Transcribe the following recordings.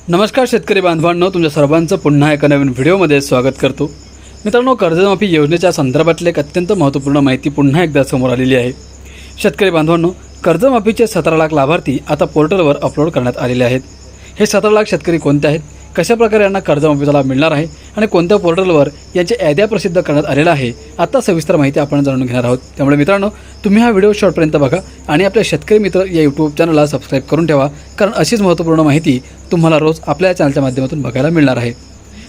नमस्कार शेतकरी बांधवांनो, तुमच्या सर्वांचं पुन्हा एका नवीन व्हिडिओमध्ये स्वागत करतो। मित्रांनो, कर्जमाफी योजनेच्या संदर्भातले एक अत्यंत महत्त्वपूर्ण माहिती पुन्हा एकदा समोर आलेली आहे। शेतकरी बांधवांनो, कर्जमाफीचे 17 लाख लाभार्थी आता पोर्टलवर अपलोड करण्यात आलेले आहेत। हे 17 लाख शेतकरी कोणते आहेत, कशा प्रकारे यांना कर्जमाफीचा लाभ मिळणार आहे आणि कोणत्या पोर्टलवर यांचे याद्या प्रसिद्ध करण्यात आलेला आहे, आता सविस्तर माहिती आपण जाणून घेणार आहोत। त्यामुळे मित्रांनो, तुम्ही हा व्हिडिओ शेवटपर्यंत बघा आणि आपल्या शेतकरी मित्र या यूट्यूब चॅनलला सबस्क्राईब करून ठेवा, कारण अशीच महत्त्वपूर्ण माहिती तुम्हाला रोज आपल्या चॅनलच्या माध्यमातून बघायला मिळणार आहे।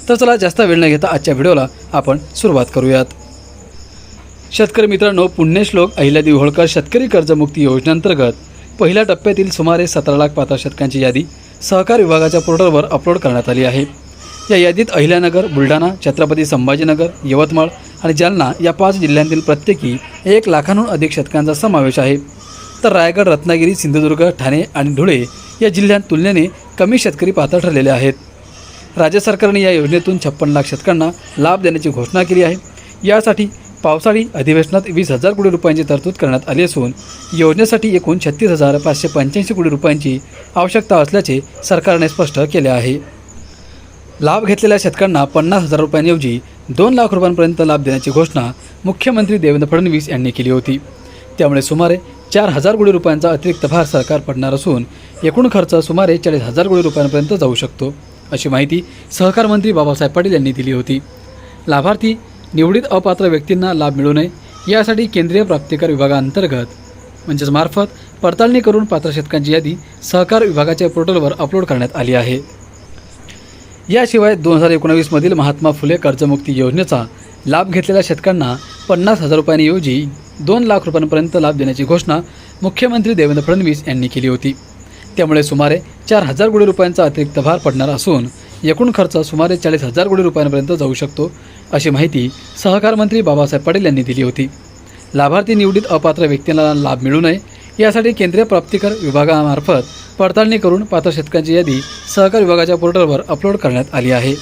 तर चला, जास्त वेळ न घेता आजच्या व्हिडिओला आपण सुरुवात करूयात। शेतकरी मित्रांनो, पुण्यश्लोक अहिल्यादेवी होळकर शेतकरी कर्जमुक्ती योजनेअंतर्गत पहिल्या टप्प्यातील सुमारे 17 लाख पात्र शेतकऱ्यांची यादी सहकार विभागाच्या पोर्टलवर अपलोड करण्यात आली आहे। या यादीत अहिल्यानगर, बुलढाणा, छत्रपती संभाजीनगर, यवतमाळ आणि जालना या 5 जिल्ह्यांतील प्रत्येकी 1 लाखांहून अधिक शेतकऱ्यांचा समावेश आहे। तर रायगड, रत्नागिरी, सिंधुदुर्ग, ठाणे आणि धुळे या जिल्ह्यांत तुलनेने कमी शेतकरी पात्र ठरलेले आहेत। राज्य सरकारने या योजनेतून 56 लाख शेतकऱ्यांना लाभ देण्याची घोषणा केली आहे। यासाठी पावसाळी अधिवेशनात 20,000 कोटी रुपयांची तरतूद करण्यात आली असून योजनेसाठी एकूण 36,585 कोटी रुपयांची आवश्यकता असल्याचे सरकारने स्पष्ट केले आहे। लाभ घेतलेल्या शेतकऱ्यांना 50,000 रुपयांऐवजी 2 लाख रुपयांपर्यंत लाभ देण्याची घोषणा मुख्यमंत्री देवेंद्र फडणवीस यांनी केली होती। त्यामुळे सुमारे 4,000 कोटी रुपयांचा अतिरिक्त भार सरकार पडणार असून एकूण खर्च सुमारे 40,000 कोटी रुपयांपर्यंत जाऊ शकतो, अशी माहिती सहकार मंत्री बाबासाहेब पाटील यांनी दिली होती। लाभार्थी निवडीत अपात्र व्यक्तींना लाभ मिळू नये यासाठी केंद्रीय प्राप्तिकर विभागाअंतर्गत मार्फत पडताळणी करून पात्र शेतकऱ्यांची यादी सहकार विभागाच्या पोर्टलवर अपलोड करण्यात आली आहे। याशिवाय 2019मधील महात्मा फुले कर्जमुक्ती योजनेचा लाभ घेतलेल्या शेतकऱ्यांना 50,000 रुपयांऐवजी 2 लाख रुपयांपर्यंत लाभ देण्याची घोषणा मुख्यमंत्री देवेंद्र फडणवीस यांनी केली होती। त्यामुळे सुमारे 4,000 कोटी रुपयांचा अतिरिक्त भार पडणार असून एकूण खर्च सुमारे 40,000 कोटी रुपयांपर्यंत जाऊ शकतो, अशी माहिती सहकार मंत्री बाबासाहेब पाटील यांनी दिली होती। लाभार्थी निवडीत अपात्र व्यक्तींना लाभ मिळू नये यासाठी केंद्रीय प्राप्तिकर विभागामार्फत पडताळणी करून पात्र शेतकऱ्यांची यादी सहकार विभागाच्या पोर्टलवर अपलोड करण्यात आली आहे।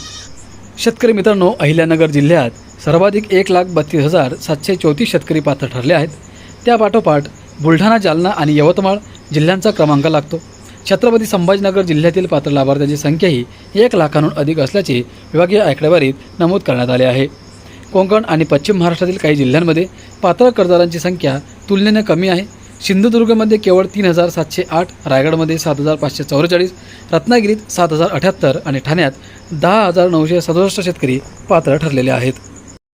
शेतकरी मित्रांनो, अहिल्यानगर जिल्ह्यात सर्वाधिक 1,32,734 शेतकरी पात्र ठरले आहेत। त्यापाठोपाठ बुलढाणा, जालना आणि यवतमाळ जिल्ह्यांचा क्रमांक लागतो। छत्रपती संभाजीनगर जिल्ह्यातील पात्र लाभार्थ्यांची संख्याही 1 लाखांहून अधिक असल्याचे विभागीय आकडेवारीत नमूद करण्यात आले आहे। कोकण आणि पश्चिम महाराष्ट्रातील काही जिल्ह्यांमध्ये पात्र कर्जदारांची संख्या तुलनेने कमी आहे। सिंधुदुर्गमध्ये केवळ 3,708, रायगडमध्ये 7,544, रत्नागिरीत 7,078 आणि ठाण्यात 10,967 शेतकरी पात्र ठरलेले आहेत।